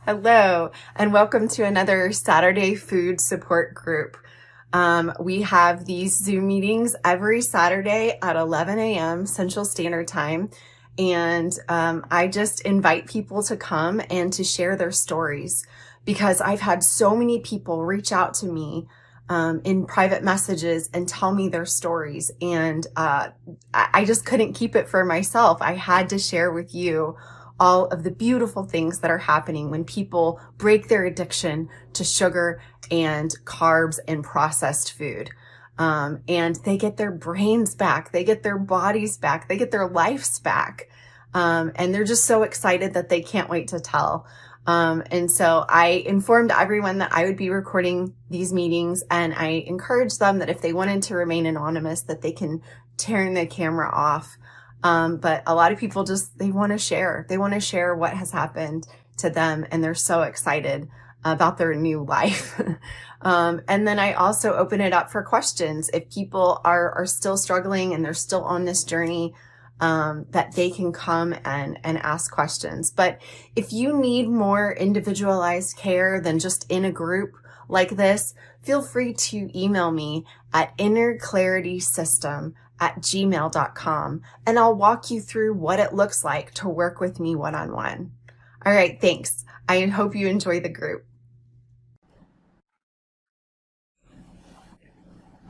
Hello, and welcome to another Saturday food support group. We have these Zoom meetings every Saturday at 11 a.m. Central Standard Time. And I just invite people to come and to share their stories because I've had so many people reach out to me in private messages and tell me their stories. And I just couldn't keep it for myself. I had to share with you all of the beautiful things that are happening when people break their addiction to sugar and carbs and processed food. And they get their brains back, they get their bodies back, they get their lives back. And they're just so excited that they can't wait to tell. And so I informed everyone that I would be recording these meetings, and I encouraged them that if they wanted to remain anonymous, that they can turn the camera off. But a lot of people they want to share. They want to share what has happened to them, and they're so excited about their new life. And then I also open it up for questions. If people are still struggling and they're still on this journey, that they can come and ask questions. But if you need more individualized care than just in a group like this, feel free to email me at innerclaritysystem@gmail.com, and I'll walk you through what it looks like to work with me one-on-one. All right, thanks. I hope you enjoy the group.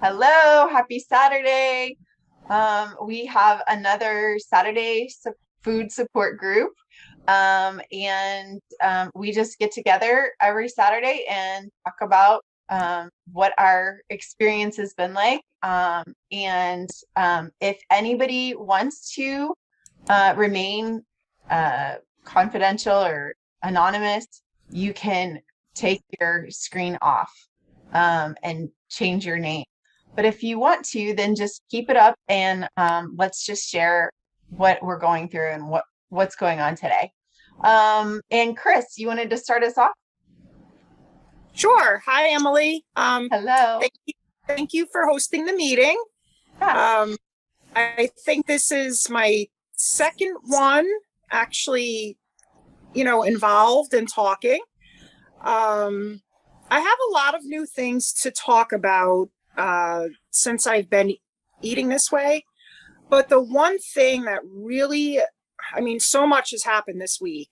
Hello, happy Saturday. We have another Saturday food support group. We just get together every Saturday and talk about what our experience has been like. If anybody wants to remain confidential or anonymous, you can take your screen off and change your name. But if you want to, then just keep it up and let's just share what we're going through and what's going on today. And Chris, you wanted to start us off? Sure. Hi, Emily. Hello. Thank you for hosting the meeting. Yeah. I think this is my second one actually, involved in talking. I have a lot of new things to talk about since I've been eating this way. But the one thing that really, so much has happened this week.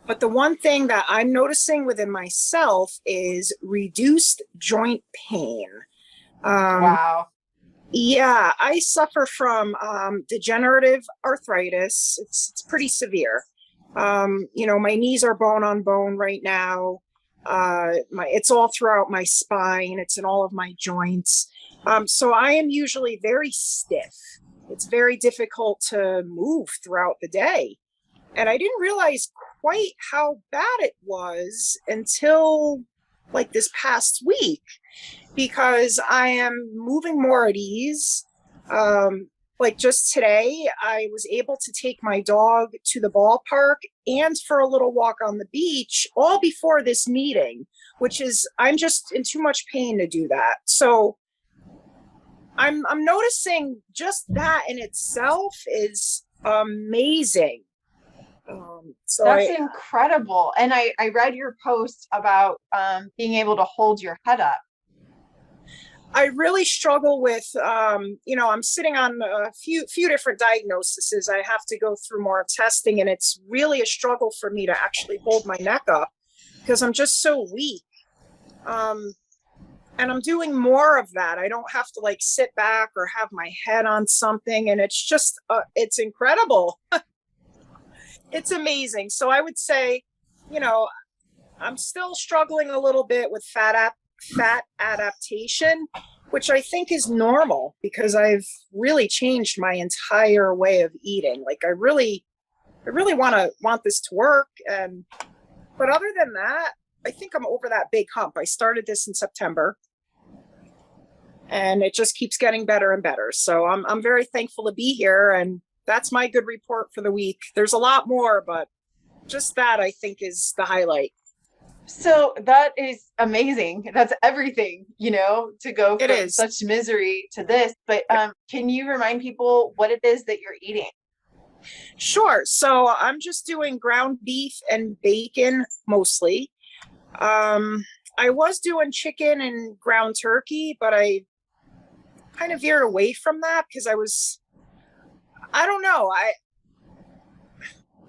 But the one thing that I'm noticing within myself is reduced joint pain. Wow. Yeah, I suffer from degenerative arthritis. It's pretty severe. My knees are bone on bone right now. It's all throughout my spine. It's in all of my joints. So I am usually very stiff. It's very difficult to move throughout the day. And I didn't realize quite how bad it was until like this past week, because I am moving more at ease. Like just today, I was able to take my dog to the ballpark and for a little walk on the beach, all before this meeting, which is, I'm just in too much pain to do that. So I'm noticing just that in itself is amazing. That's incredible. And I read your post about being able to hold your head up. I really struggle with, I'm sitting on a few different diagnoses. I have to go through more testing, and it's really a struggle for me to actually hold my neck up because I'm just so weak. And I'm doing more of that. I don't have to like sit back or have my head on something. And it's just, it's incredible. It's amazing. So I would say, I'm still struggling a little bit with fat adaptation, which I think is normal because I've really changed my entire way of eating. Like I really want this to work. But other than that, I think I'm over that big hump. I started this in September and it just keeps getting better and better. So I'm very thankful to be here, and that's my good report for the week. There's a lot more, but just that I think is the highlight. So that is amazing. That's everything, to go from such misery to this. But can you remind people what it is that you're eating? Sure. So I'm just doing ground beef and bacon mostly. I was doing chicken and ground turkey, but I kind of veered away from that because I don't know.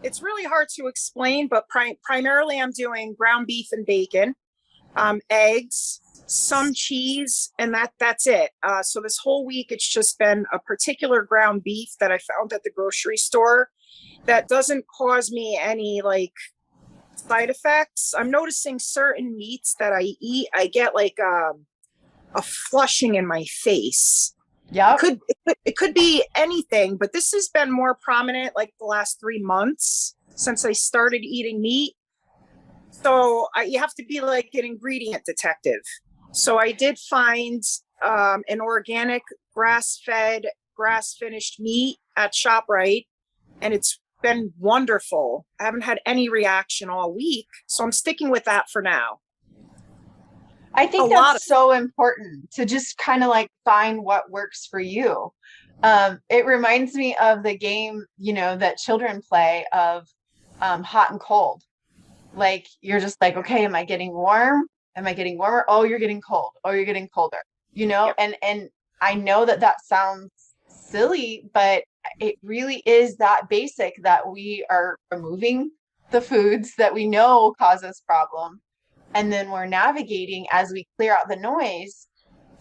It's really hard to explain, but primarily I'm doing ground beef and bacon, eggs, some cheese, and that's it. So this whole week, it's just been a particular ground beef that I found at the grocery store that doesn't cause me any like side effects. I'm noticing certain meats that I eat, I get like a flushing in my face. Yeah. It could be anything, but this has been more prominent like the last 3 months since I started eating meat. So you have to be like an ingredient detective. So I did find an organic grass-fed, grass-finished meat at ShopRite, and it's been wonderful. I haven't had any reaction all week, so I'm sticking with that for now. I think that's so important to just kind of like find what works for you. It reminds me of the game, that children play of hot and cold. Like you're just like, okay, am I getting warm? Am I getting warmer? Oh, you're getting cold. Oh, you're getting colder. Yep. And I know that sounds silly, but it really is that basic that we are removing the foods that we know cause us problem. And then we're navigating as we clear out the noise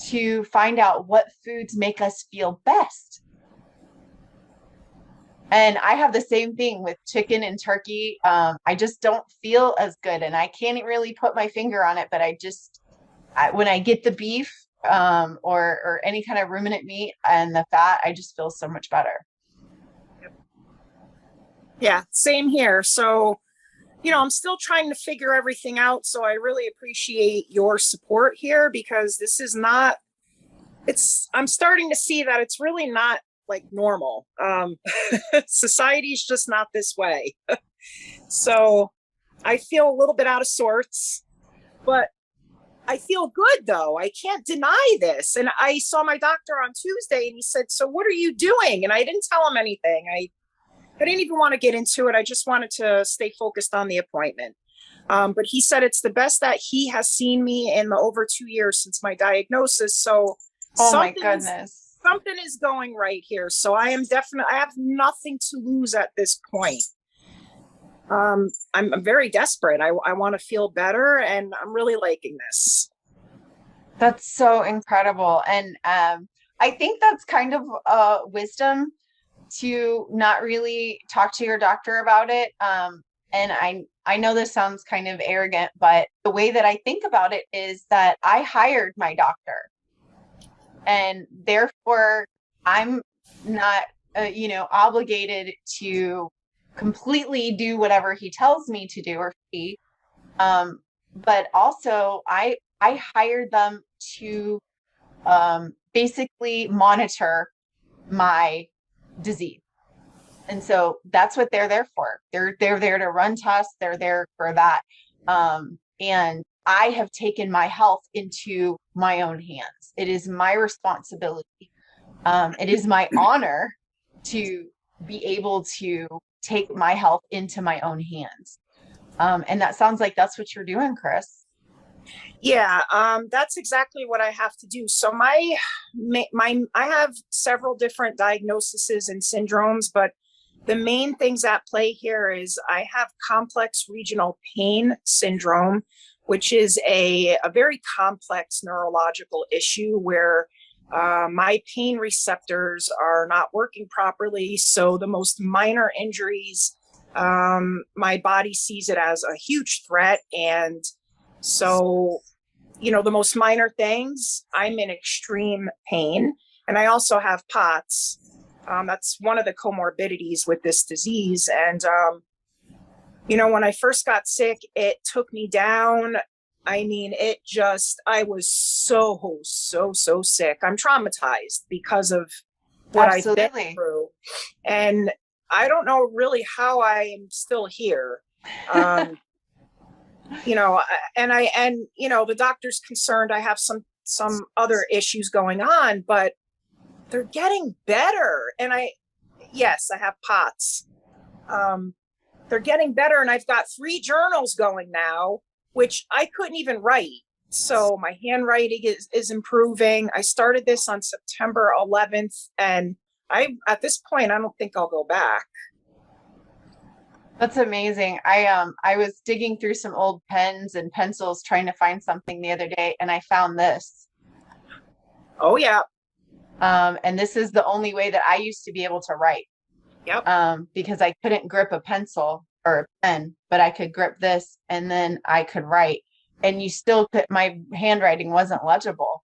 to find out what foods make us feel best. And I have the same thing with chicken and turkey. I just don't feel as good, and I can't really put my finger on it, but when I get the beef or any kind of ruminant meat and the fat, I just feel so much better. Yeah, same here. So, I'm still trying to figure everything out. So I really appreciate your support here because this is not, I'm starting to see that it's really not like normal. Society's just not this way. So I feel a little bit out of sorts, but I feel good though. I can't deny this. And I saw my doctor on Tuesday and he said, "So what are you doing?" And I didn't tell him anything. I didn't even want to get into it. I just wanted to stay focused on the appointment. But he said it's the best that he has seen me in the over 2 years since my diagnosis. So oh my goodness, something is going right here. So I have nothing to lose at this point. I'm very desperate. I want to feel better, and I'm really liking this. That's so incredible. And I think that's kind of wisdom to not really talk to your doctor about it. And I know this sounds kind of arrogant, but the way that I think about it is that I hired my doctor, and therefore I'm not, obligated to completely do whatever he tells me to do or he. But also I hired them to basically monitor my disease. And so that's what they're there for. They're there to run tests. They're there for that. And I have taken my health into my own hands. It is my responsibility. It is my honor to be able to take my health into my own hands. And that sounds like that's what you're doing, Chris. Yeah, that's exactly what I have to do. So I have several different diagnoses and syndromes, but the main things at play here is I have complex regional pain syndrome, which is a very complex neurological issue where my pain receptors are not working properly. So the most minor injuries, my body sees it as a huge threat. And so, the most minor things, I'm in extreme pain. And I also have POTS. That's one of the comorbidities with this disease. And, when I first got sick, it took me down. I mean, I was so sick. I'm traumatized because of what Absolutely. I've been through. And I don't know really how I am still here. And the doctor's concerned I have some other issues going on, but they're getting better. And Yes, I have POTS. Um, they're getting better, and I've got 3 journals going now, which I couldn't even write. So my handwriting is improving. I started this on September 11th, and at this point, I don't think I'll go back. That's amazing. I was digging through some old pens and pencils trying to find something the other day, and I found this. Oh yeah. And this is the only way that I used to be able to write. Yep. Because I couldn't grip a pencil or a pen, but I could grip this and then I could write. And you still could, my handwriting wasn't legible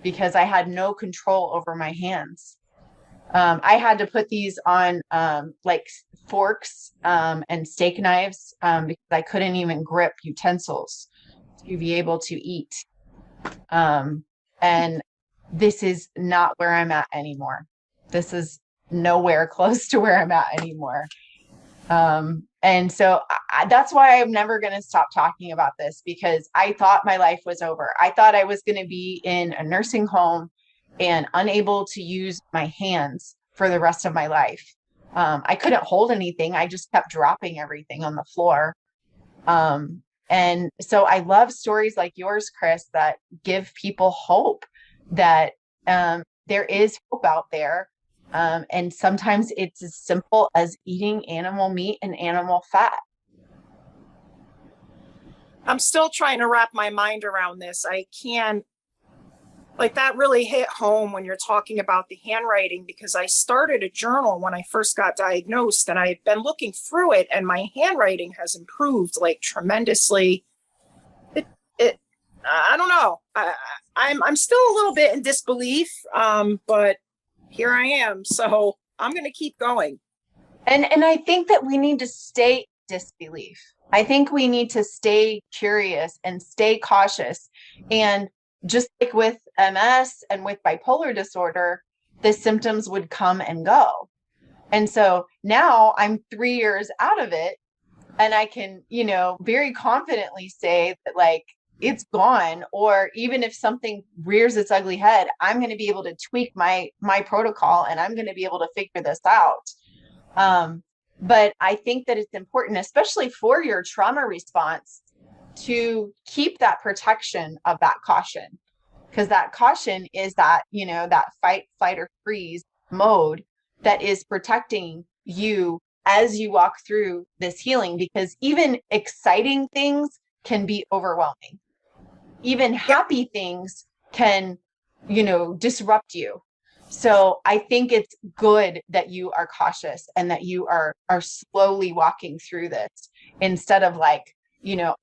because I had no control over my hands. I had to put these on like forks and steak knives because I couldn't even grip utensils to be able to eat. And this is not where I'm at anymore. This is nowhere close to where I'm at anymore. And so that's why I'm never going to stop talking about this, because I thought my life was over. I thought I was going to be in a nursing home and unable to use my hands for the rest of my life. I couldn't hold anything. I just kept dropping everything on the floor. And so I love stories like yours, Chris, that give people hope that there is hope out there. And sometimes it's as simple as eating animal meat and animal fat. I'm still trying to wrap my mind around this. I can't, like, that really hit home when you're talking about the handwriting, because I started a journal when I first got diagnosed, and I've been looking through it, and my handwriting has improved like tremendously. It I don't know. I'm still a little bit in disbelief, but here I am. So I'm going to keep going. And I think that we need to stay disbelief. I think we need to stay curious and stay cautious. And just like with MS and with bipolar disorder, the symptoms would come and go. And so now I'm 3 years out of it, and I can, very confidently say that, like, it's gone. Or even if something rears its ugly head, I'm going to be able to tweak my protocol, and I'm going to be able to figure this out. But I think that it's important, especially for your trauma response, to keep that protection of that caution, because that caution is that, that fight, flight, or freeze mode that is protecting you as you walk through this healing, because even exciting things can be overwhelming. Even happy things can, disrupt you. So I think it's good that you are cautious and that you are slowly walking through this, instead of like,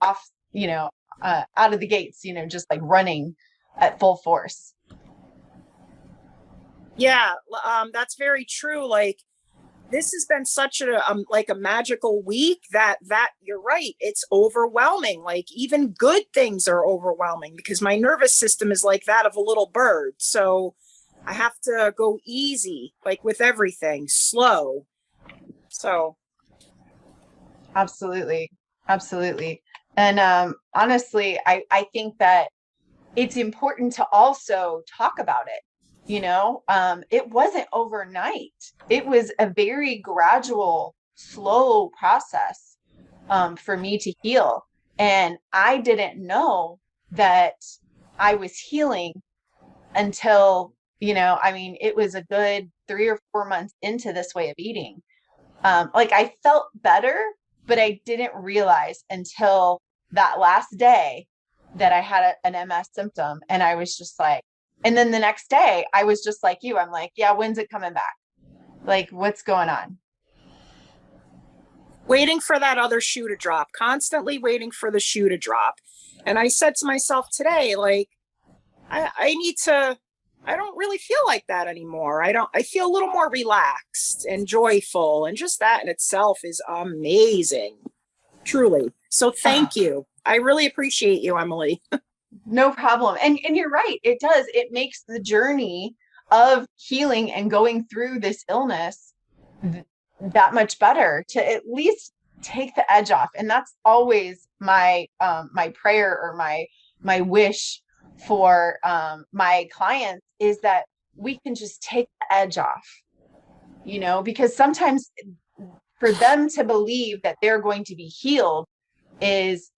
off, out of the gates, just like running at full force. Yeah, that's very true. Like, this has been such a magical week that you're right. It's overwhelming. Like, even good things are overwhelming because my nervous system is like that of a little bird. So I have to go easy, like with everything, slow. So Absolutely. Absolutely. And honestly, I think that it's important to also talk about it. It wasn't overnight. It was a very gradual, slow process for me to heal. And I didn't know that I was healing until, it was a good 3 or 4 months into this way of eating. Like, I felt better, but I didn't realize until that last day that I had an MS symptom. And I was just like, and then the next day I was just like you, I'm like, yeah, when's it coming back? Like, what's going on? waiting for that other shoe to drop, constantly waiting for the shoe to drop. And I said to myself today, like, I need to, I don't really feel like that anymore. I feel a little more relaxed and joyful. And just that in itself is amazing, truly. So thank you. I really appreciate you, Emily. No problem. And you're right. It does. It makes the journey of healing and going through this illness that much better, to at least take the edge off. And that's always my my prayer, or my wish for my clients, is that we can just take the edge off. because sometimes for them to believe that they're going to be healed is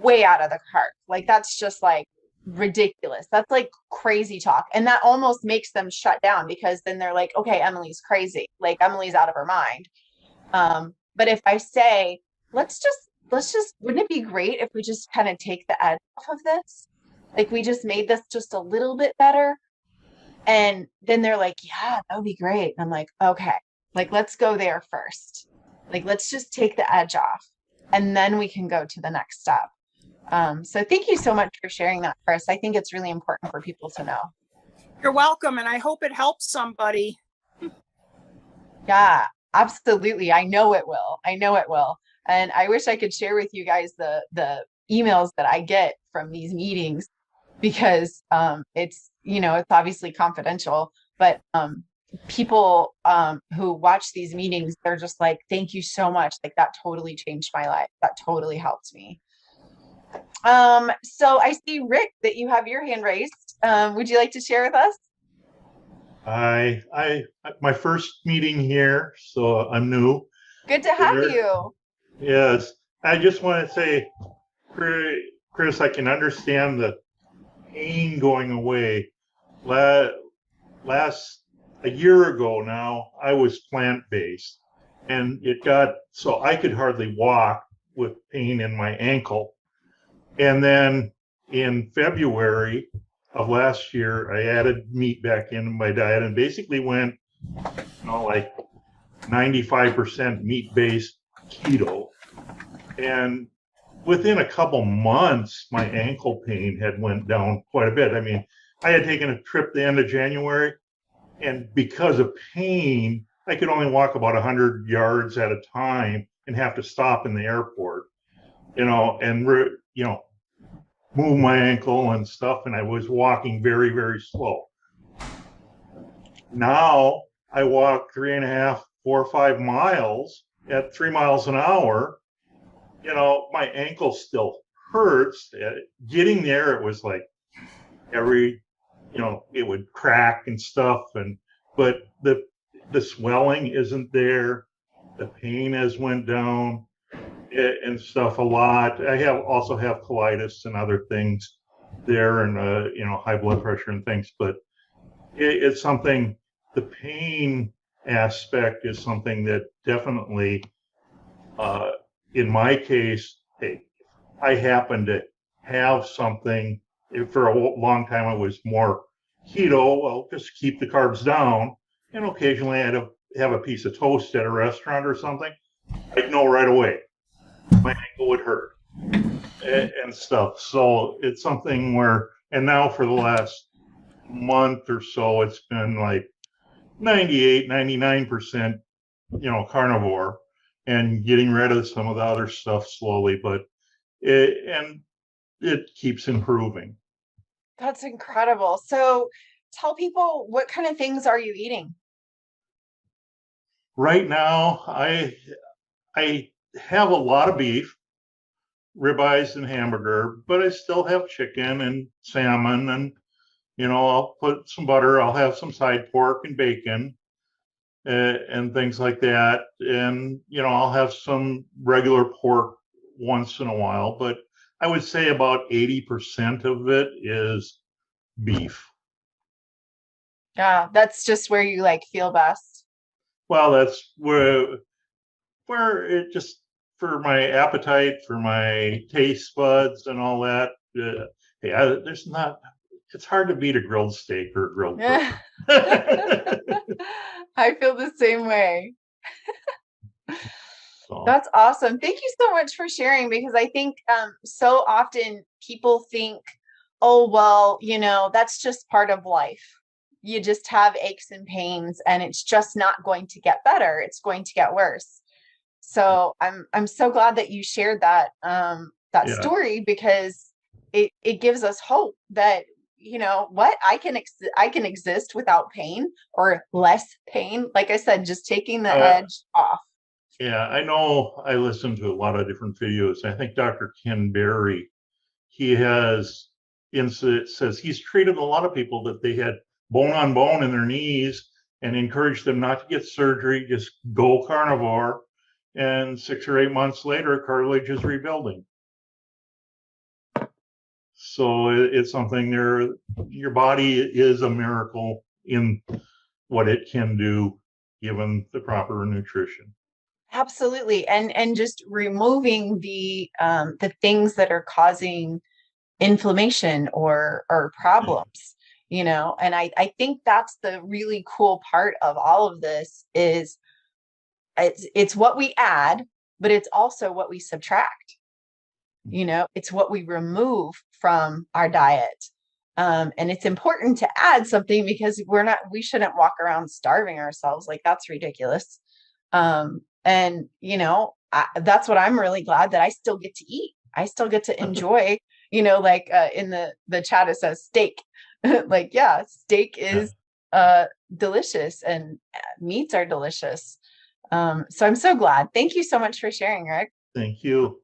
way out of the park. Like, that's just like ridiculous. That's like crazy talk. And that almost makes them shut down, because then they're like, okay, Emily's crazy. Like, Emily's out of her mind. But if I say, wouldn't it be great if we just kind of take the edge off of this? Like, we just made this just a little bit better. And then they're like, yeah, that would be great. And I'm like, okay, like, let's go there first. Like, let's just take the edge off, and then we can go to the next step. So thank you so much for sharing that, Chris. I think it's really important for people to know. You're welcome. And I hope it helps somebody. Yeah, absolutely. I know it will. I know it will. And I wish I could share with you guys the emails that I get from these meetings, because it's obviously confidential, but people who watch these meetings, they're just like, thank you so much. Like, that totally changed my life. That totally helped me. So I see, Rick, that you have your hand raised. Would you like to share with us? My first meeting here, so I'm new. Good to have you. Yes, I just want to say, Chris, I can understand the pain going away. Last a year ago now, I was plant-based, and it got so I could hardly walk with pain in my ankle. And then in February of last year, I added meat back into my diet and basically went, like 95% meat-based keto. And within a couple months, my ankle pain had went down quite a bit. I mean, I had taken a trip the end of January, and because of pain, I could only walk about 100 yards at a time and have to stop in the airport, and move my ankle and stuff, and I was walking very, very slow. Now I walk 3.5, 4 or 5 miles at 3 miles an hour. My ankle still hurts. Getting there, it was like it would crack and stuff, but the swelling isn't there. The pain has went down and stuff a lot. I also have colitis and other things there, and high blood pressure and things. But it's something. The pain aspect is something that definitely, in my case, I happen to have something. For a long time, I was more keto. Well, just keep the carbs down, and occasionally I'd have a piece of toast at a restaurant or something. I'd know right away my ankle would hurt and stuff. So it's something where, and now for the last month or so, it's been like 98, 99%, carnivore, and getting rid of some of the other stuff slowly, but it keeps improving. That's incredible. So tell people, what kind of things are you eating? Right now, I have a lot of beef, ribeyes and hamburger, but I still have chicken and salmon, and I'll put some butter. I'll have some side pork and bacon, and things like that. And I'll have some regular pork once in a while, but I would say about 80% of it is beef. Yeah, that's just where you feel best. Well, that's where it just, for my appetite, for my taste buds and all that. It's hard to beat a grilled steak or a grilled burger. I feel the same way. So. That's awesome. Thank you so much for sharing, because I think so often people think, oh, well, that's just part of life. You just have aches and pains, and it's just not going to get better. It's going to get worse. So I'm so glad that you shared that story, because it gives us hope that, I can exist without pain, or less pain. Like I said, just taking the edge off. Yeah, I know. I listen to a lot of different videos. I think Dr. Ken Berry, says he's treated a lot of people that they had bone on bone in their knees, and encourage them not to get surgery, just go carnivore. And 6 or 8 months later, cartilage is rebuilding. So it's something there. Your body is a miracle in what it can do given the proper nutrition. Absolutely. And just removing the things that are causing inflammation or problems, you know. And I think that's the really cool part of all of this is it's what we add, but it's also what we subtract. You know, it's what we remove from our diet. And it's important to add something because we shouldn't walk around starving ourselves. Like, that's ridiculous. And, you know, that's what I'm really glad that I still get to eat. I still get to enjoy, you know, like in the chat, it says steak. Like, yeah, steak is delicious and meats are delicious. So I'm so glad. Thank you so much for sharing, Rick. Thank you.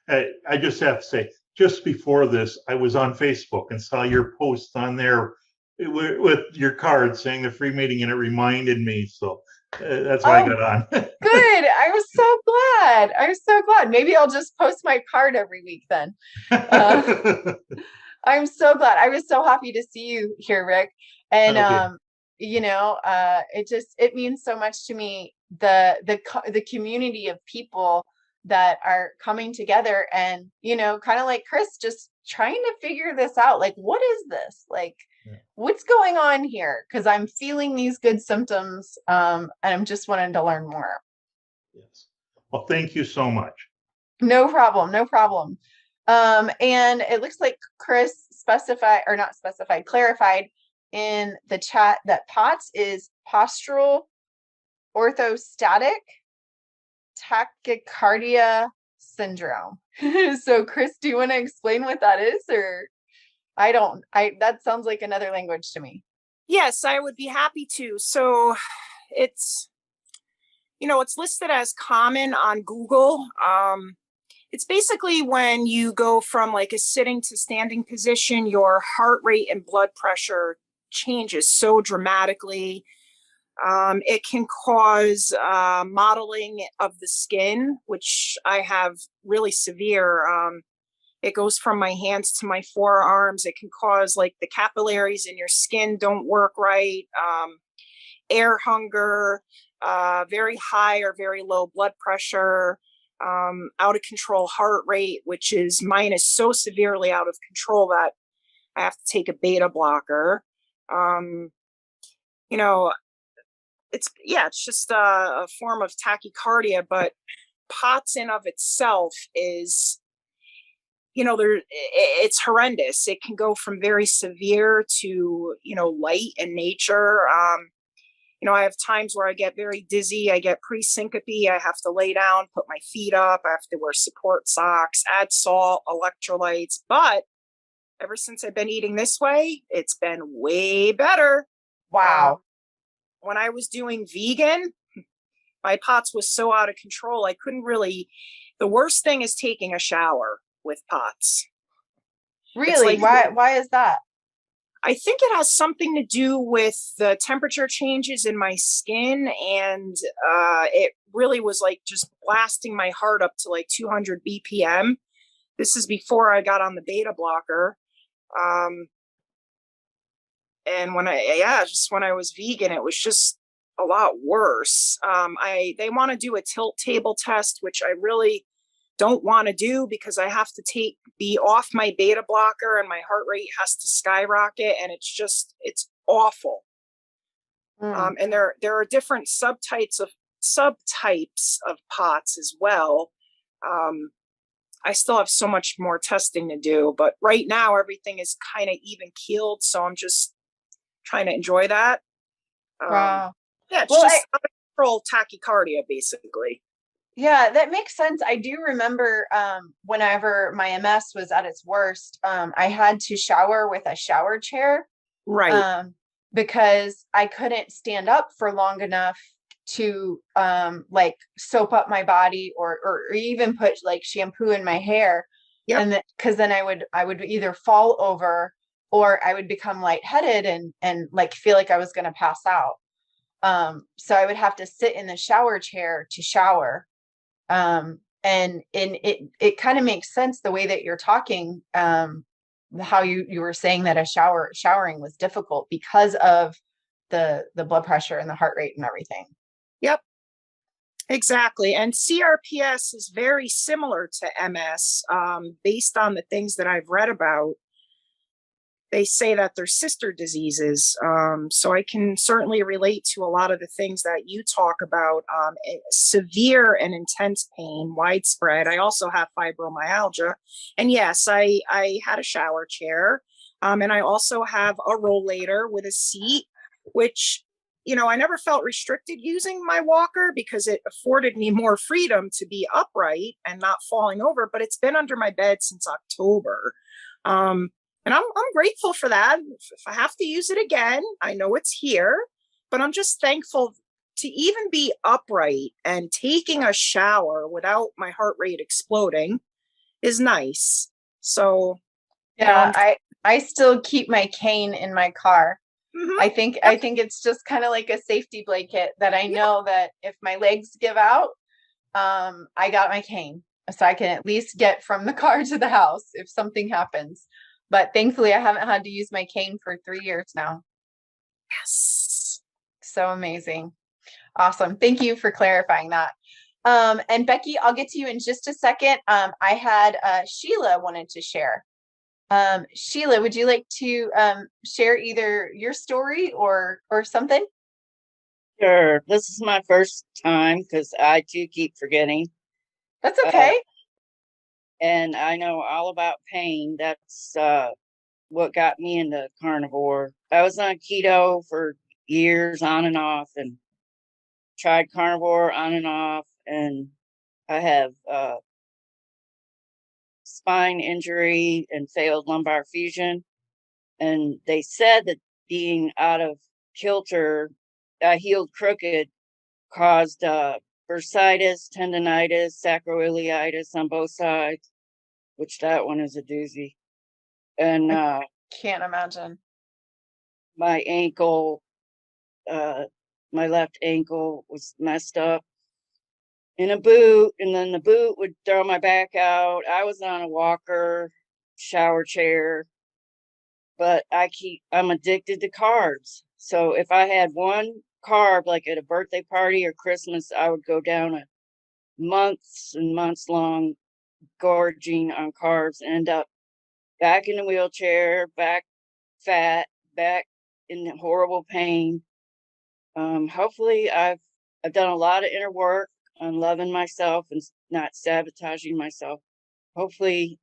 I just have to say, just before this, I was on Facebook and saw your post on there with your card saying the free meeting, and it reminded me. So that's why I got on. Good. I was so glad. I was so glad. Maybe I'll just post my card every week then. I'm so glad. I was so happy to see you here, Rick. And Okay. you know, it means so much to me, the community of people that are coming together and, you know, kind of like Chris, just trying to figure this out. Like, what is this? Like, what's going on here? Because I'm feeling these good symptoms, and I'm just wanting to learn more. Yes. Well, thank you so much. No problem. No problem. And it looks like Chris clarified in the chat that POTS is postural orthostatic tachycardia syndrome. So Chris, do you want to explain what that is? Or that sounds like another language to me. Yes, I would be happy to. So it's, you know, it's listed as common on Google. It's basically when you go from like a sitting to standing position, your heart rate and blood pressure changes so dramatically. It can cause mottling of the skin, which I have really severe. It goes from my hands to my forearms. It can cause like the capillaries in your skin don't work right. Air hunger, very high or very low blood pressure, out of control heart rate, which is mine is so severely out of control that I have to take a beta blocker. You know, it's just a form of tachycardia, but POTS in of itself is, you know, it's horrendous. It can go from very severe to, you know, light in nature. You know, I have times where I get very dizzy. I get pre-syncope. I have to lay down, put my feet up. I have to wear support socks, add salt, electrolytes. But ever since I've been eating this way, it's been way better. Wow. When I was doing vegan, my POTS was so out of control. I couldn't really, the worst thing is taking a shower with POTS. Really? Like, why is that? I think it has something to do with the temperature changes in my skin. And it really was like just blasting my heart up to like 200 BPM. This is before I got on the beta blocker. And when I was vegan, it was just a lot worse. They want to do a tilt table test, which I really don't want to do because I have to be off my beta blocker and my heart rate has to skyrocket. And it's awful. And there are different subtypes of POTS as well. I still have so much more testing to do, but right now everything is kind of even keeled. So I'm just trying to enjoy that. Wow. Yeah, it's just out of control tachycardia, basically. Yeah, that makes sense. I do remember whenever my MS was at its worst, I had to shower with a shower chair. Right. Because I couldn't stand up for long enough to like soap up my body or even put like shampoo in my hair. Yep. And because then I would either fall over or I would become lightheaded and like feel like I was going to pass out. So I would have to sit in the shower chair to shower. And it kind of makes sense the way that you're talking, how you were saying that showering was difficult because of the blood pressure and the heart rate and everything. Yep, exactly. And CRPS is very similar to MS, based on the things that I've read about. They say that they're sister diseases. So I can certainly relate to a lot of the things that you talk about. Severe and intense pain, widespread. I also have fibromyalgia. And yes, I had a shower chair. And I also have a rollator with a seat, which, you know, I never felt restricted using my walker because it afforded me more freedom to be upright and not falling over. But it's been under my bed since October. And I'm grateful for that. If I have to use it again, I know it's here, but I'm just thankful to even be upright and taking a shower without my heart rate exploding is nice. So, yeah, you know, I still keep my cane in my car. mm-hmm. I think it's just kind of like a safety blanket that I know that if my legs give out, I got my cane, so I can at least get from the car to the house if something happens. But thankfully, I haven't had to use my cane for 3 years now. Yes. So amazing. Awesome. Thank you for clarifying that. And Becky, I'll get to you in just a second. I had Sheila wanted to share. Sheila, would you like to share either your story or something? Sure. This is my first time because I too keep forgetting. That's okay. And I know all about pain. That's what got me into carnivore. I was on keto for years on and off and tried carnivore on and off. And I have spine injury and failed lumbar fusion. And they said that being out of kilter, healed crooked, caused bursitis, tendonitis, sacroiliitis on both sides, which that one is a doozy. And Can't imagine. my ankle, my left ankle was messed up in a boot, and then the boot would throw my back out. I was on a walker, shower chair, but I'm addicted to carbs. So if I had one carb, like at a birthday party or Christmas, I would go down a months and months long gorging on carbs and end up back in the wheelchair, back fat, back in horrible pain. Hopefully I've done a lot of inner work on loving myself and not sabotaging myself. Hopefully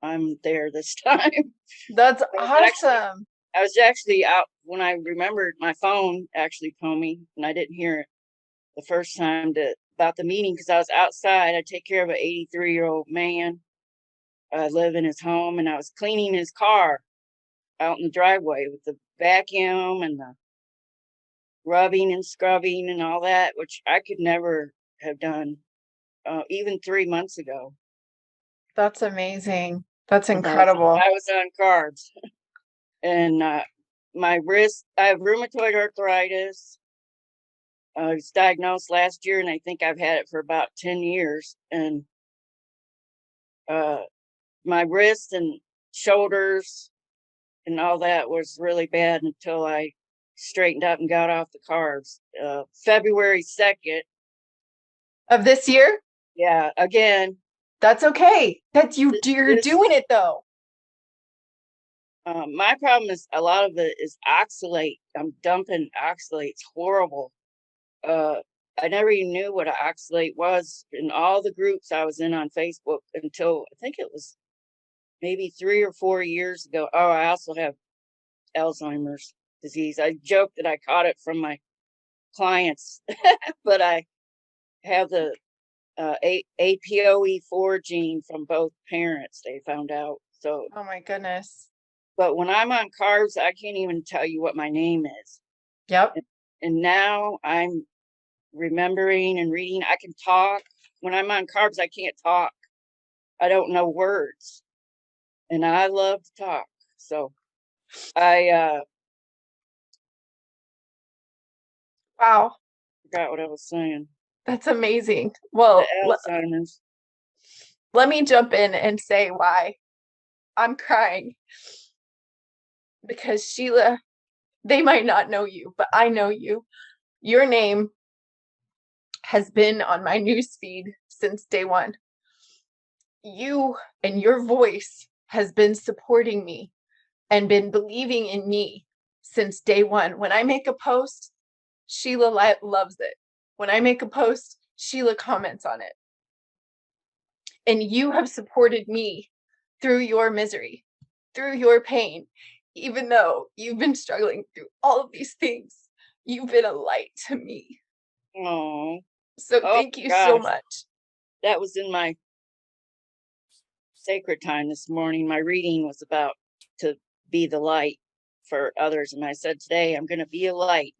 I'm there this time. That's awesome. I was actually out when I remembered my phone actually told me, and I didn't hear it the first time about the meeting because I was outside. I take care of an 83-year-old man. I live in his home, and I was cleaning his car out in the driveway with the vacuum and the rubbing and scrubbing and all that, which I could never have done even 3 months ago. That's amazing. That's incredible. I was on carbs. And my wrist, I have rheumatoid arthritis. I was diagnosed last year, and I think I've had it for about 10 years. And my wrist and shoulders and all that was really bad until I straightened up and got off the carbs. February 2nd. Of this year? Yeah, again. That's okay. You're doing it though. My problem is a lot of it is oxalate. I'm dumping oxalate. It's horrible. I never even knew what an oxalate was in all the groups I was in on Facebook until I think it was maybe 3 or 4 years ago. Oh, I also have Alzheimer's disease. I joke that I caught it from my clients, but I have the APOE4 gene from both parents, they found out. So, oh my goodness. But when I'm on carbs, I can't even tell you what my name is. Yep. And now I'm remembering and reading. I can talk. When I'm on carbs, I can't talk. I don't know words. And I love to talk. So I Wow. Forgot what I was saying. That's amazing. The Well, Alzheimer's. let me jump in and say why I'm crying. Because Sheila, they might not know you, but I know you. Your name has been on my news feed since day one. You and your voice has been supporting me and been believing in me since day one. When I make a post, Sheila loves it. When I make a post, Sheila comments on it. And you have supported me through your misery, through your pain. Even though you've been struggling through all of these things, you've been a light to me. Oh, So oh thank you so gosh. much. That was in my sacred time this morning. My reading was about to be the light for others. And I said, today I'm going to be a light.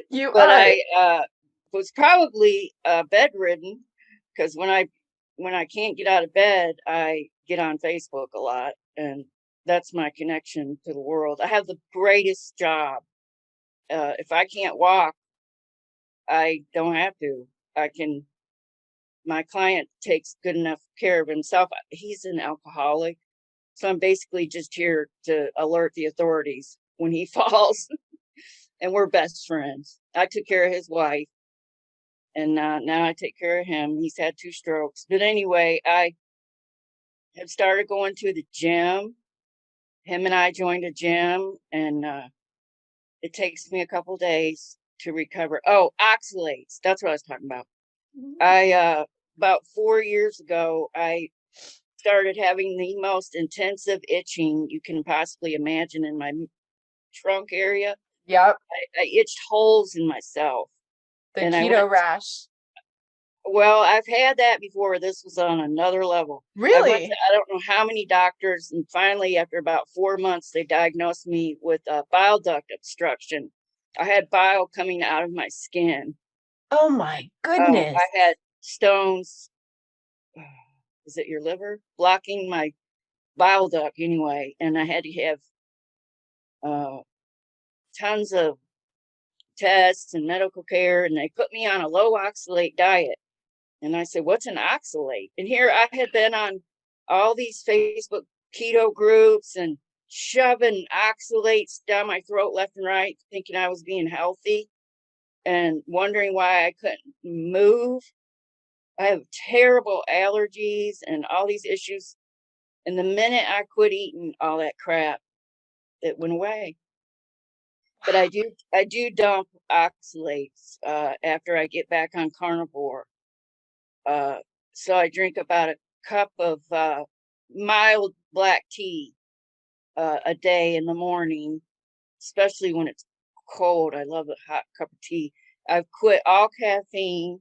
You But are. I was probably bedridden because when I can't get out of bed, I get on Facebook a lot, and that's my connection to the world. I have the greatest job. If I can't walk, I don't have to. I can. My client takes good enough care of himself. He's an alcoholic, so I'm basically just here to alert the authorities when he falls, and we're best friends. I took care of his wife, and now I take care of him. He's had 2 strokes. But anyway, I have started going to the gym. Him and I joined a gym, and it takes me a couple days to recover. Oh, oxalates. That's what I was talking about. I about 4 years ago, I started having the most intensive itching you can possibly imagine in my trunk area. Yep. I itched holes in myself. The And I keto went, rash. well, I've had that before. This was on another level. I went Really? to I don't know how many doctors, and finally, after about 4 months, they diagnosed me with bile duct obstruction. I had bile coming out of my skin. Oh my Oh, goodness. I had stones. Is it your liver blocking my bile duct anyway? And I had to have tons of tests and medical care, and they put me on a low oxalate diet. And I said, what's an oxalate? And here I had been on all these Facebook keto groups and shoving oxalates down my throat left and right, thinking I was being healthy and wondering why I couldn't move. I have terrible allergies and all these issues. And the minute I quit eating all that crap, it went away. But I do dump oxalates after I get back on carnivore. So I drink about a cup of mild black tea a day in the morning, especially when it's cold. I love a hot cup of tea. I've quit all caffeine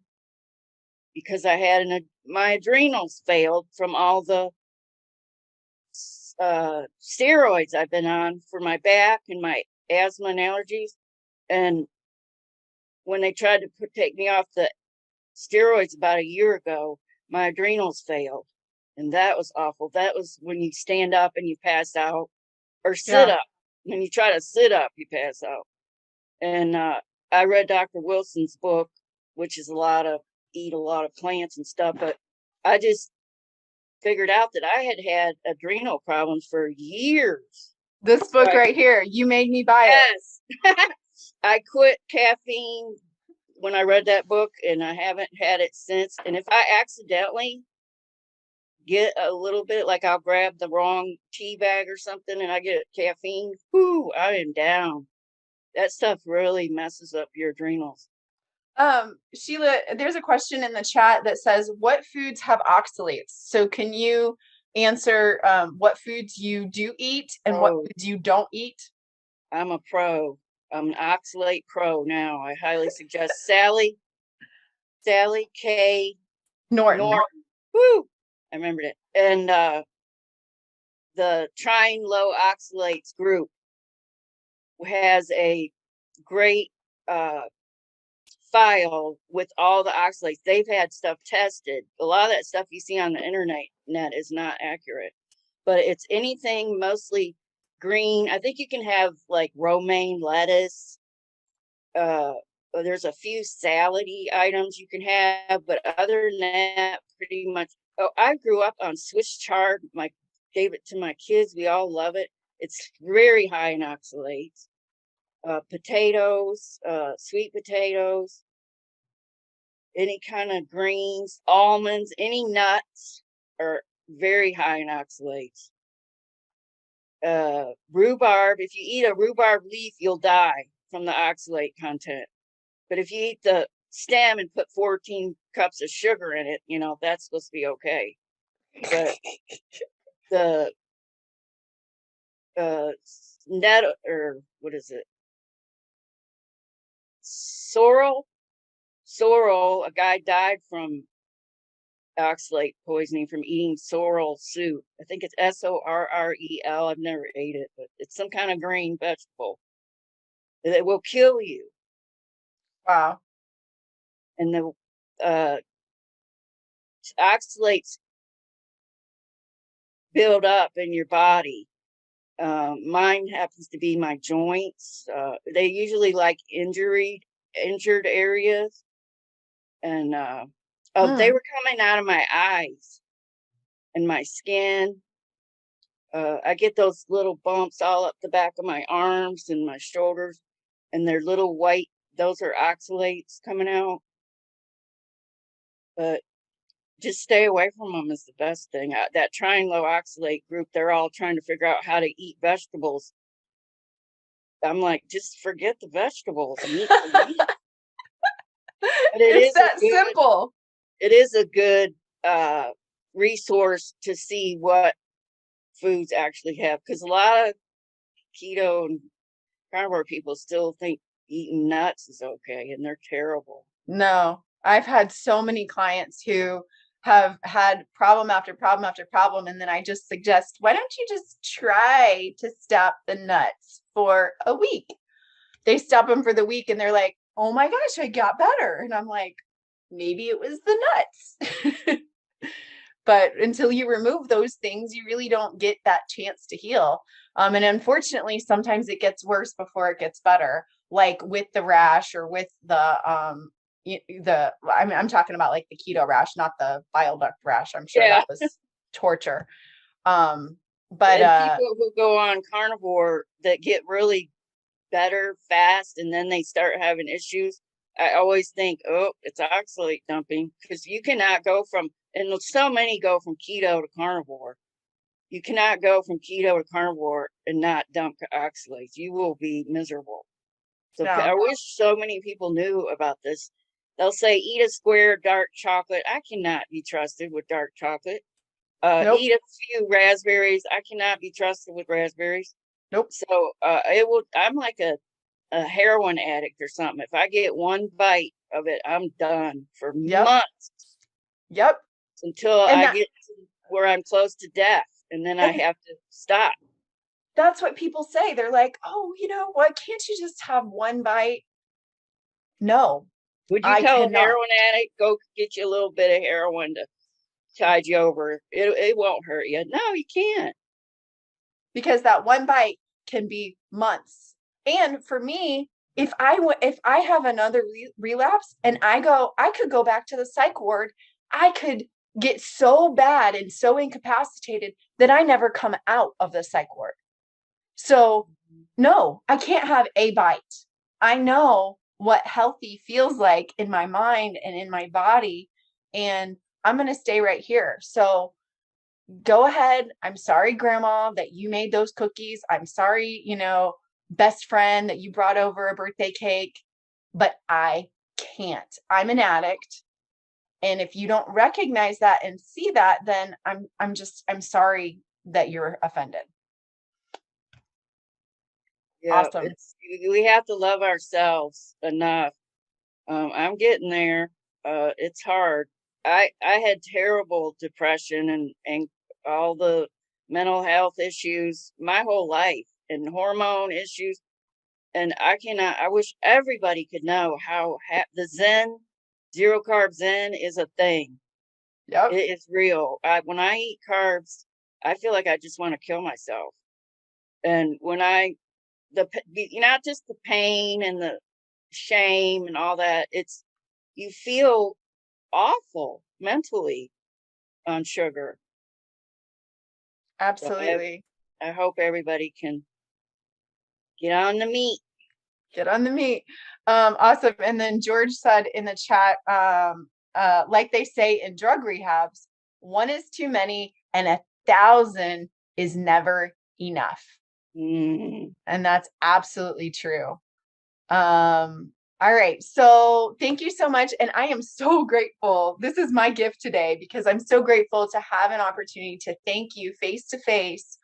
because I had my adrenals failed from all the steroids I've been on for my back and my asthma and allergies. And when they tried to take me off the steroids about a year ago, my adrenals failed. And that was awful. That was when you stand up and you pass out, or sit up. When you try to sit up, you pass out. And I read Dr. Wilson's book, which is eat a lot of plants and stuff. But I just figured out that I had adrenal problems for years. This book right here, you made me buy it. Yes. I quit caffeine when I read that book, and I haven't had it since. And if I accidentally get a little bit, like I'll grab the wrong tea bag or something and I get caffeine, whoo, I am down. That stuff really messes up your adrenals. Sheila, there's a question in the chat that says, what foods have oxalates? So can you answer what foods you do eat and what foods you don't eat? I'm a pro. I'm an oxalate pro now. I highly suggest Sally K. Norton. Woo! I remembered it. And the Trying Low Oxalates group has a great file with all the oxalates. They've had stuff tested. A lot of that stuff you see on the internet is not accurate, but it's anything mostly green. I think you can have like romaine lettuce, there's a few salady items you can have, but other than that, pretty much. Oh, I grew up on Swiss chard. Gave it to my kids. We all love it. It's very high in oxalates. Potatoes, sweet potatoes, any kind of greens, almonds, any nuts are very high in oxalates. Rhubarb, if you eat a rhubarb leaf, you'll die from the oxalate content. But if you eat the stem and put 14 cups of sugar in it, that's supposed to be okay. But the net, or what is it? Sorrel, a guy died from oxalate poisoning from eating sorrel soup. I think it's Sorrel. I've never ate it, but it's some kind of green vegetable that will kill you. Wow. And the oxalates build up in your body. Mine happens to be my joints. They usually like injured areas. And they were coming out of my eyes and my skin. I get those little bumps all up the back of my arms and my shoulders, and they're little white. Those are oxalates coming out. But just stay away from them is the best thing. That trying low oxalate group, they're all trying to figure out how to eat vegetables. I'm like, just forget the vegetables. Eat the meat. But it's that simple. It is a good resource to see what foods actually have, because a lot of keto and carnivore people still think eating nuts is okay, and they're terrible. No, I've had so many clients who have had problem after problem after problem, and then I just suggest, why don't you just try to stop the nuts for a week? They stop them for the week and they're like, oh my gosh, I got better. And I'm like, maybe it was the nuts. But until you remove those things, you really don't get that chance to heal. And unfortunately, sometimes it gets worse before it gets better, like with the rash or with I'm talking about like the keto rash, not the bile duct rash. I'm sure that was torture. But people who go on carnivore that get really better fast and then they start having issues, I always think, oh, it's oxalate dumping, because you cannot go from, and so many go from keto to carnivore. You cannot go from keto to carnivore and not dump oxalates. You will be miserable. So no. I wish so many people knew about this. They'll say, eat a square of dark chocolate. I cannot be trusted with dark chocolate. Nope. Eat a few raspberries. I cannot be trusted with raspberries. Nope. So I'm like a heroin addict or something. If I get one bite of it, I'm done for months. Yep. Until I get to where I'm close to death, and then I have to stop. That's what people say. They're like, oh, why can't you just have one bite? No. Would you tell a heroin addict, go get you a little bit of heroin to tide you over? It won't hurt you. No, you can't. Because that one bite can be months. And for me, if I have another relapse and I could go back to the psych ward, I could get so bad and so incapacitated that I never come out of the psych ward. So no, I can't have a bite. I know what healthy feels like in my mind and in my body, and I'm going to stay right here. So go ahead. I'm sorry, Grandma, that you made those cookies. I'm sorry, best friend, that you brought over a birthday cake, but I can't. I'm an addict. And if you don't recognize that and see that, then I'm sorry that you're offended. Yeah, awesome. We have to love ourselves enough. I'm getting there. It's hard. I had terrible depression and all the mental health issues my whole life, and hormone issues. And I wish everybody could know how the Zen, zero carb Zen is a thing. Yep. It's real. When I eat carbs, I feel like I just want to kill myself. And when not just the pain and shame and all that. You feel awful mentally on sugar. Absolutely. I hope everybody can get on the meat. Get on the meat. Awesome. And then George said in the chat, like they say in drug rehabs, one is too many and 1,000 is never enough. Mm. And that's absolutely true. All right. So thank you so much. And I am so grateful. This is my gift today because I'm so grateful to have an opportunity to thank you face to face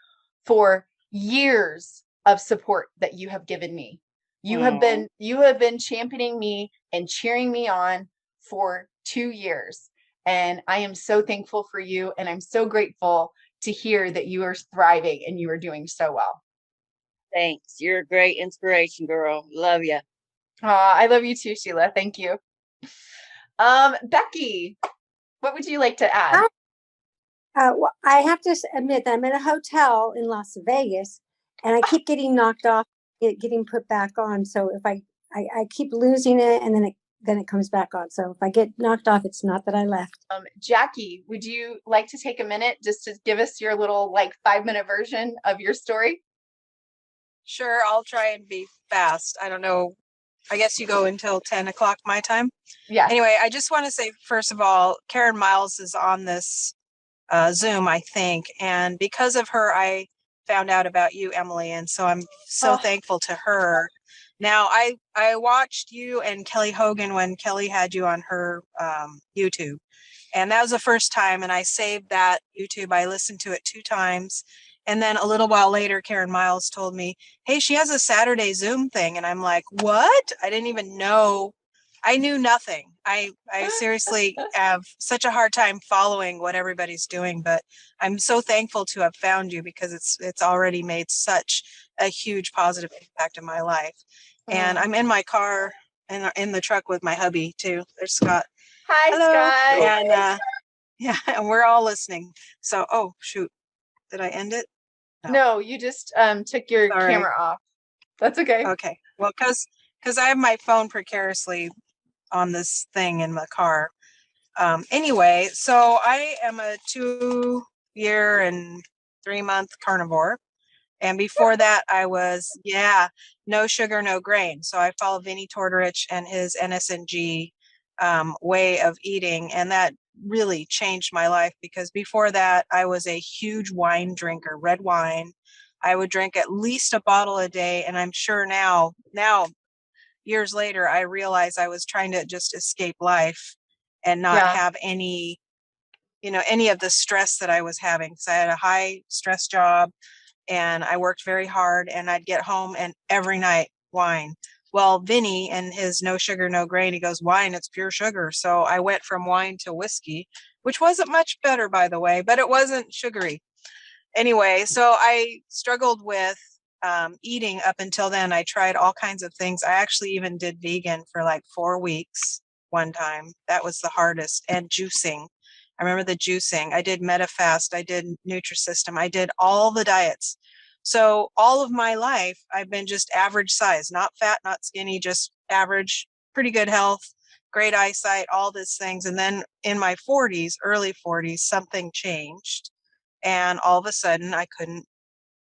for years of support that you have given me. You have been championing me and cheering me on for 2 years. And I am so thankful for you. And I'm so grateful to hear that you are thriving and you are doing so well. Thanks. You're a great inspiration, girl. Love you. I love you too, Sheila. Thank you. Becky, what would you like to add? Well, I have to admit that I'm in a hotel in Las Vegas, and I keep getting knocked off, getting put back on. So if I keep losing it, and then it comes back on. So if I get knocked off, it's not that I left. Jackie, would you like to take a minute just to give us your little 5-minute version of your story? Sure, I'll try and be fast. I don't know. I guess you go until 10 o'clock my time. Yeah. Anyway, I just want to say, first of all, Karen Miles is on this Zoom, I think. And because of her, I found out about you, Emily. And so I'm so thankful to her. Now, I watched you and Kelly Hogan when Kelly had you on her YouTube. And that was the first time. And I saved that YouTube. I listened to it 2 times. And then a little while later, Karen Miles told me, hey, she has a Saturday Zoom thing. And I'm like, what? I didn't even know. I knew nothing. I seriously have such a hard time following what everybody's doing, but I'm so thankful to have found you because it's already made such a huge positive impact in my life. And I'm in my car in the truck with my hubby too. There's Scott. Hi, hello. Scott. And yeah, and we're all listening. So, oh shoot, did I end it? No, you just took your camera off. That's okay. Okay. Well, because I have my phone precariously on this thing in my car. Anyway, so I am a 2-year and 3-month carnivore. And before that, I was, no sugar, no grain. So I follow Vinnie Tortorich and his NSNG way of eating. And that really changed my life because before that, I was a huge wine drinker, red wine. I would drink at least a bottle a day. And I'm sure now, years later, I realized I was trying to just escape life and not have any of the stress that I was having. So I had a high stress job and I worked very hard and I'd get home and every night wine. Well, Vinny and his no sugar, no grain, he goes, wine, it's pure sugar. So I went from wine to whiskey, which wasn't much better, by the way, but it wasn't sugary. Anyway, so I struggled with eating up until then. I tried all kinds of things. I actually even did vegan for 4 weeks one time. That was the hardest. And juicing. I remember the juicing. I did MetaFast. I did Nutrisystem. I did all the diets. So all of my life, I've been just average size, not fat, not skinny, just average, pretty good health, great eyesight, all these things. And then in my 40s, early 40s, something changed. And all of a sudden I couldn't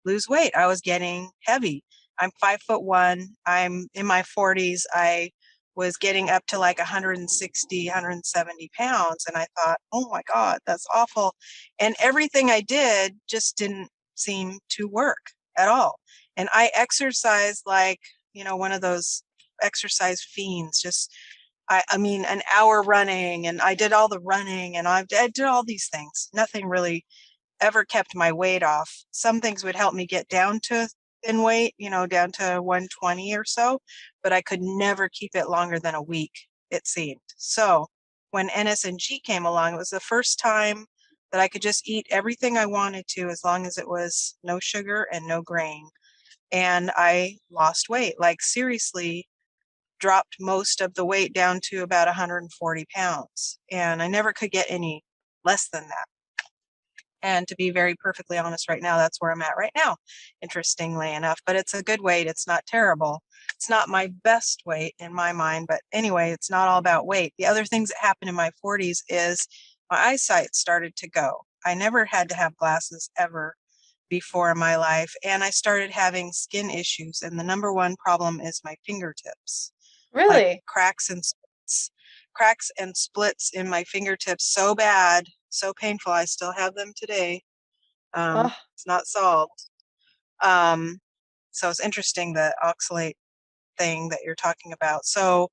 lose weight. I was getting heavy. I'm 5'1". I'm in my 40s. I was getting up to 160, 170 pounds. And I thought, oh my God, that's awful. And everything I did just didn't seem to work at all. And I exercised one of those exercise fiends, just I mean, an hour running, and I did all the running and I did all these things. Nothing really ever kept my weight off. Some things would help me get down to in weight, down to 120 or so, but I could never keep it longer than a week, it seemed. So when NSNG came along, it was the first time that I could just eat everything I wanted to as long as it was no sugar and no grain. And I lost weight, seriously dropped most of the weight down to about 140 pounds. And I never could get any less than that. And to be very perfectly honest right now, that's where I'm at right now, interestingly enough. But it's a good weight. It's not terrible. It's not my best weight in my mind. But anyway, it's not all about weight. The other things that happened in my 40s is my eyesight started to go. I never had to have glasses ever before in my life. And I started having skin issues. And the number one problem is my fingertips. Really? Like cracks and splits in my fingertips so bad, so painful. I still have them today. It's not solved. So it's interesting, the oxalate thing that you're talking about. So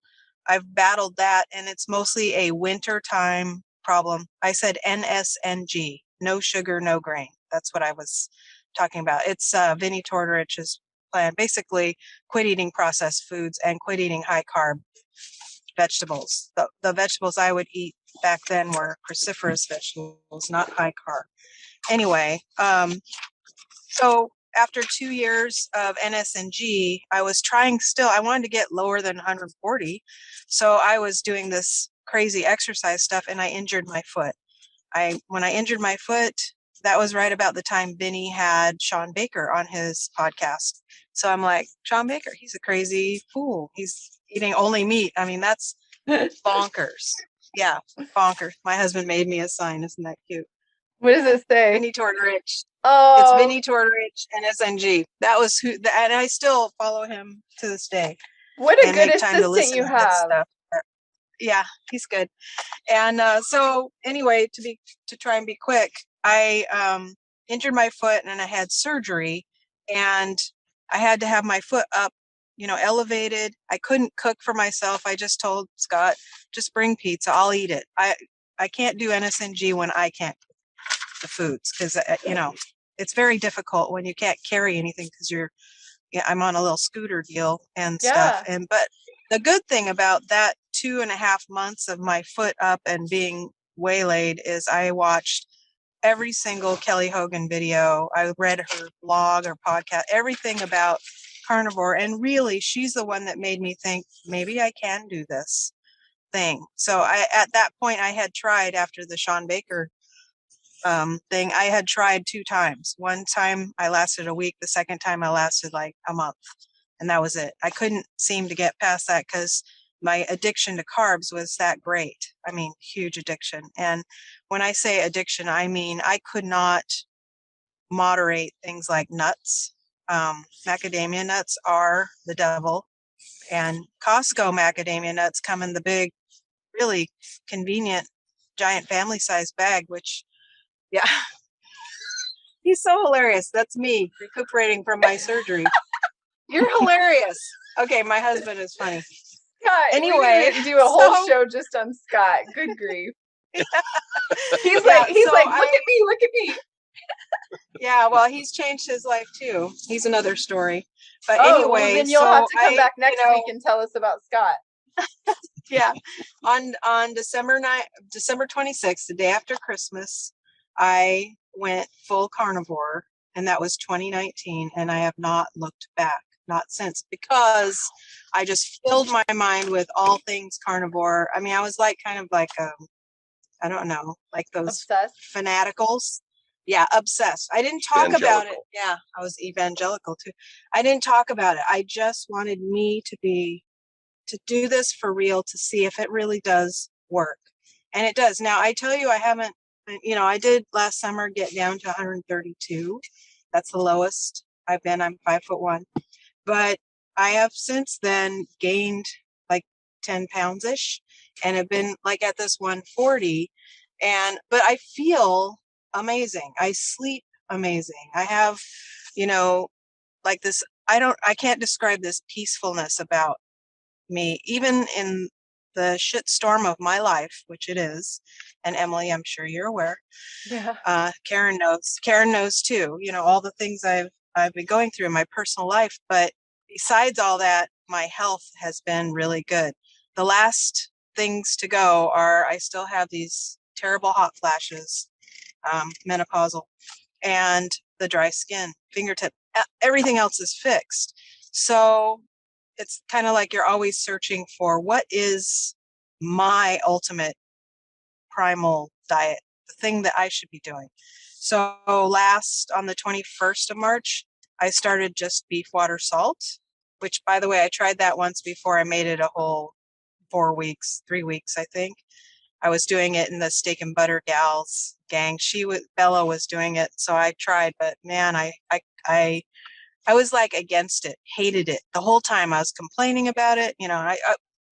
I've battled that, and it's mostly a wintertime problem. I said NSNG, no sugar, no grain. That's what I was talking about. It's Vinnie Tortorich's plan. Basically, quit eating processed foods and quit eating high carb vegetables. The vegetables I would eat back then were cruciferous vegetables, not high carb. Anyway, so after 2 years of NSNG, I was trying still, I wanted to get lower than 140. So I was doing this crazy exercise stuff, and I injured my foot. When I injured my foot, that was right about the time Vinny had Sean Baker on his podcast. So I'm like, Sean Baker, he's a crazy fool. He's eating only meat. I mean, that's bonkers. Yeah, bonkers. My husband made me a sign. Isn't that cute? What does it say? Vinny Tortorich. Oh, It's Vinny Tortorich and SNG. That was who, and I still follow him to this day. what a good assistant you have. Stuff. Yeah, he's good. And so anyway, to try and be quick, I injured my foot and I had surgery, and I had to have my foot up, elevated. I couldn't cook for myself. I just told Scott, just bring pizza. I'll eat it. I can't do NSNG when I can't cook the foods, because, it's very difficult when you can't carry anything, because I'm on a little scooter deal and stuff. But the good thing about that 2.5 months of my foot up and being waylaid is I watched every single Kelly Hogan video. I read her blog or podcast, everything about carnivore. And really, she's the one that made me think maybe I can do this thing. So at that point, I had tried, after the Sean Baker thing, I had tried 2 times. One time I lasted a week. The second time I lasted like a month, and that was it. I couldn't seem to get past that because my addiction to carbs was that great. I mean, huge addiction. And when I say addiction, I mean, I could not moderate things like nuts. Macadamia nuts are the devil, and Costco macadamia nuts come in the big, really convenient, giant family size bag, which, yeah. He's so hilarious. That's me recuperating from my surgery. You're hilarious. Okay, my husband is funny. Scott, anyway, we need to do a whole show just on Scott. Good grief. He's like, look at me. Yeah, well, he's changed his life too. He's another story. But anyway, well, then you'll have to come back next week and tell us about Scott. Yeah, on December 26th, the day after Christmas, I went full carnivore, and that was 2019, and I have not looked back, not since, because I just filled my mind with all things carnivore. I mean, I was like kind of like I don't know, like those obsessed fanaticals. Yeah, obsessed. I didn't talk about it. Yeah, I was evangelical too. I didn't talk about it. I just wanted me to do this for real, to see if it really does work. And it does. Now, I tell you, I haven't, I did last summer get down to 132. That's the lowest I've been. I'm 5'1", but I have since then gained like 10 pounds ish, and have been like at this 140. But I feel amazing. I sleep amazing. I have, like this, I can't describe this peacefulness about me, even in the shit storm of my life, which it is. And Emily, I'm sure you're aware. Yeah. Karen knows too, all the things I've been going through in my personal life. But besides all that, my health has been really good. The last things to go are, I still have these terrible hot flashes, menopausal, and the dry skin, fingertip. Everything else is fixed. So it's kind of like you're always searching for, what is my ultimate primal diet, the thing that I should be doing. So last on the 21st of March, I started just beef water salt, which, by the way, I tried that once before. I made it a whole 3 weeks, I think. I was doing it in the steak and butter gals gang. Bella was doing it. So I tried, but man, I was like against it, hated it the whole time. I was complaining about it. You know,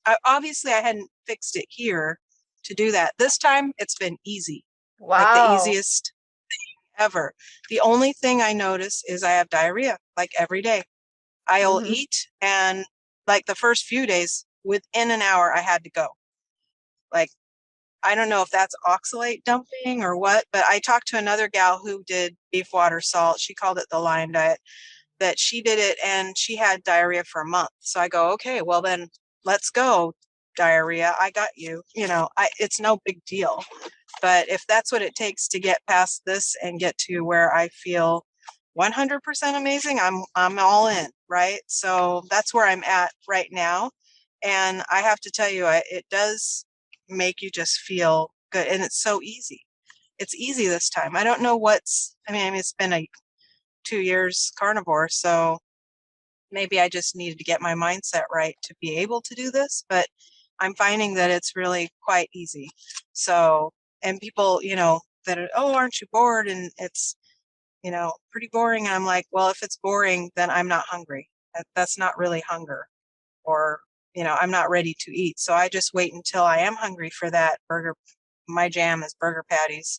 I obviously I hadn't fixed it here to do that. This time it's been easy. Like the Wow. easiest thing ever. The only thing I notice is I have diarrhea like every day. I'll Mhm. eat, and like the first few days, within an hour, I had to go. Like, I don't know if that's oxalate dumping or what, but I talked to another gal who did beef water salt. She called it the Lion Diet, that she did it and she had diarrhea for a month. So I go, okay, well then let's go, diarrhea. I got you. You know, it's no big deal. But if that's what it takes to get past this and get to where I feel 100% amazing, I'm all in, right? So that's where I'm at right now. And I have to tell you, it does make you just feel good. And it's so easy. It's easy this time. I don't know I mean, it's been 2 years carnivore, so maybe I just needed to get my mindset right to be able to do this, but I'm finding that it's really quite easy. So, and people, you know, that are, oh, aren't you bored? And it's, you know, pretty boring. And I'm like, well, if it's boring, then I'm not hungry. That's not really hunger, or, you know, I'm not ready to eat. So I just wait until I am hungry for that burger. My jam is burger patties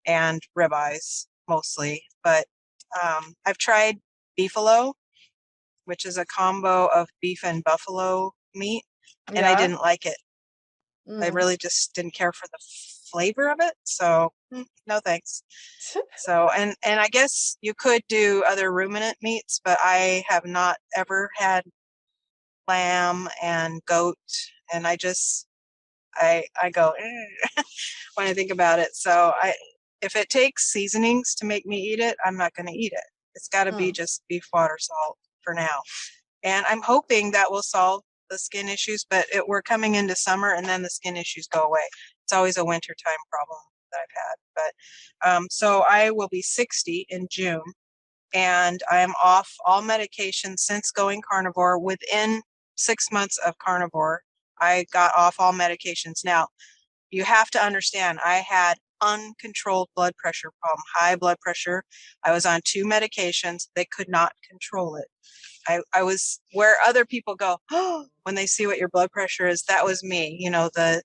and ribeyes mostly, but I've tried beefalo, which is a combo of beef and buffalo meat, and I Yeah. didn't like it. I Mm. really just didn't care for the flavor of it. So no thanks. So, and I guess you could do other ruminant meats, but I have not ever had lamb and goat, and I go when I think about it. So if it takes seasonings to make me eat it, I'm not going to eat it. It's got to be just beef water salt for now. And I'm hoping that will solve the skin issues, but we're coming into summer and then the skin issues go away. It's always a wintertime problem that I've had. But so I will be 60 in June, and I am off all medication since going carnivore. Within 6 months of carnivore, I got off all medications. Now, you have to understand, I had uncontrolled blood pressure problem, high blood pressure. I was on 2 medications. They could not control it. I was where other people go, oh, when they see what your blood pressure is. That was me, you know, the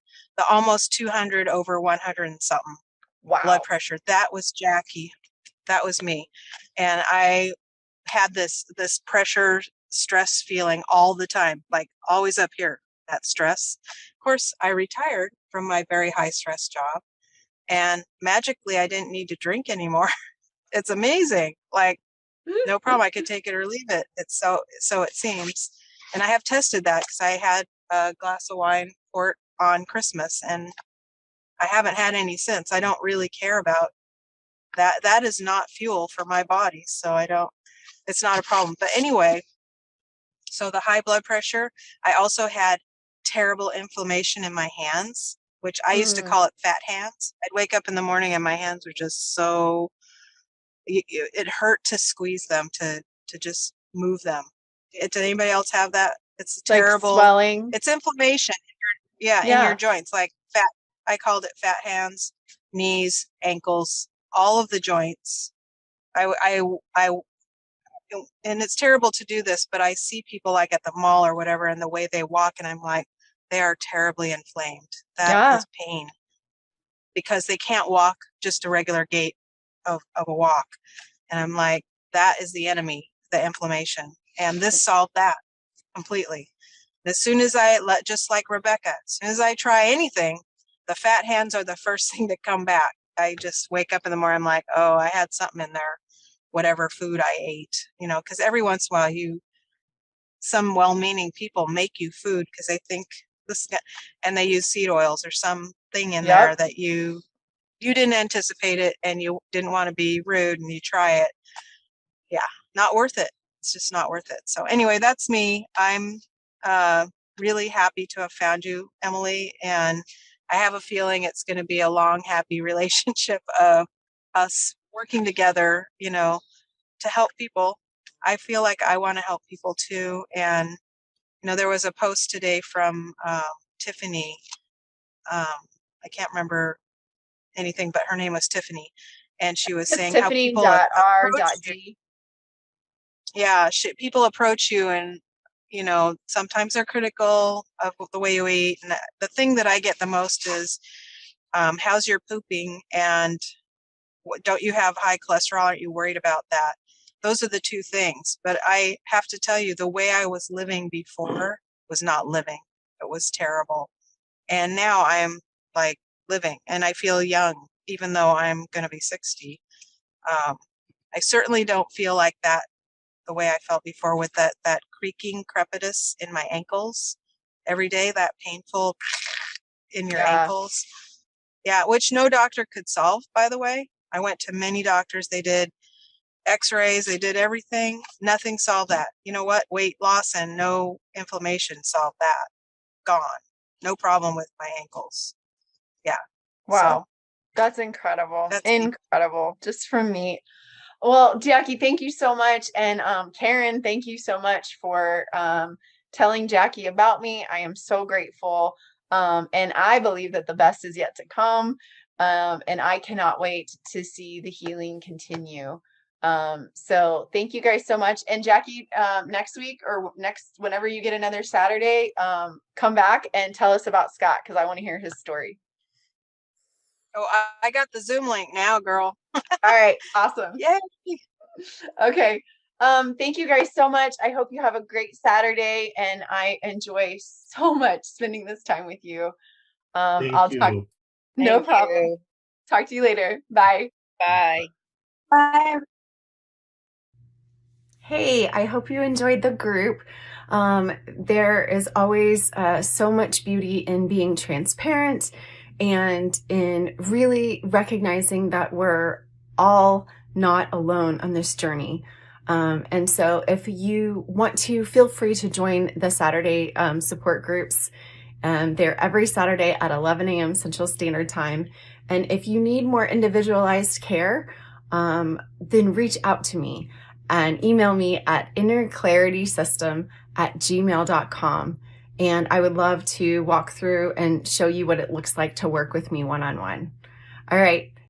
almost 200 over 100 and something blood pressure. That was Jackie. That was me. And I had this pressure stress feeling all the time, like always up here, that stress. Of course, I retired from my very high stress job, and magically I didn't need to drink anymore. It's amazing. Like, no problem. I could take it or leave it. It's so it seems. And I have tested that because I had a glass of wine port on Christmas, and I haven't had any since. I don't really care about that. That is not fuel for my body, so it's not a problem. But anyway, so the high blood pressure, I also had terrible inflammation in my hands, which I used to call it fat hands. I'd wake up in the morning and my hands were just so, it hurt to squeeze them, to just move them. Did anybody else have that? It's terrible. Like swelling. It's inflammation. In your joints, like fat. I called it fat hands, knees, ankles, all of the joints. I and it's terrible to do this, but I see people like at the mall or whatever, and the way they walk, and I'm like, they are terribly inflamed. That is pain, because they can't walk just a regular gait of a walk. And I'm like, that is the enemy, the inflammation. And this solved that completely. As soon as just like Rebecca, as soon as I try anything, the fat hands are the first thing to come back. I just wake up in the morning, I'm like, oh, I had something in there, whatever food I ate, you know, because every once in a while some well-meaning people make you food because they think this, and they use seed oils or something in there that you didn't anticipate it, and you didn't want to be rude, and you try it. Yeah, not worth it. It's just not worth it. So anyway, that's me. I'm really happy to have found you, Emily, and I have a feeling it's going to be a long, happy relationship of us working together, you know, to help people. I feel like I want to help people too. And, you know, there was a post today from Tiffany. I can't remember anything, but her name was Tiffany. And she was saying how people approach you. Tiffany.r.d. Yeah, people approach you and, you know, sometimes they're critical of the way you eat. And the thing that I get the most is, how's your pooping? And don't you have high cholesterol? Aren't you worried about that? Those are the two things. But I have to tell you, the way I was living before was not living. It was terrible. And now I'm like living and I feel young, even though I'm going to be 60. I certainly don't feel like that the way I felt before with that creaking crepitus in my ankles every day, that painful in your ankles. Yeah, which no doctor could solve, by the way. I went to many doctors. They did x-rays, they did everything. Nothing solved that. You know what? Weight loss and no inflammation solved that. Gone. No problem with my ankles. Yeah. Wow. So, that's incredible. That's incredible. Just from me. Well, Jackie, thank you so much. And Karen, thank you so much for telling Jackie about me. I am so grateful. And I believe that the best is yet to come. And I cannot wait to see the healing continue. So thank you guys so much. And Jackie, next week or whenever you get another Saturday, come back and tell us about Scott, because I want to hear his story. Oh, I got the Zoom link now, girl. All right. Awesome. Yay. Okay. Thank you guys so much. I hope you have a great Saturday, and I enjoy so much spending this time with you. I'll talk. No problem. Talk to you later. Bye. Bye. Bye. Hey, I hope you enjoyed the group. There is always so much beauty in being transparent and in really recognizing that we're all not alone on this journey. And so if you want to, feel free to join the Saturday support groups. They're every Saturday at 11 a.m. Central Standard Time. And if you need more individualized care, then reach out to me and email me at innerclaritysystem@gmail.com. And I would love to walk through and show you what it looks like to work with me one-on-one. All right.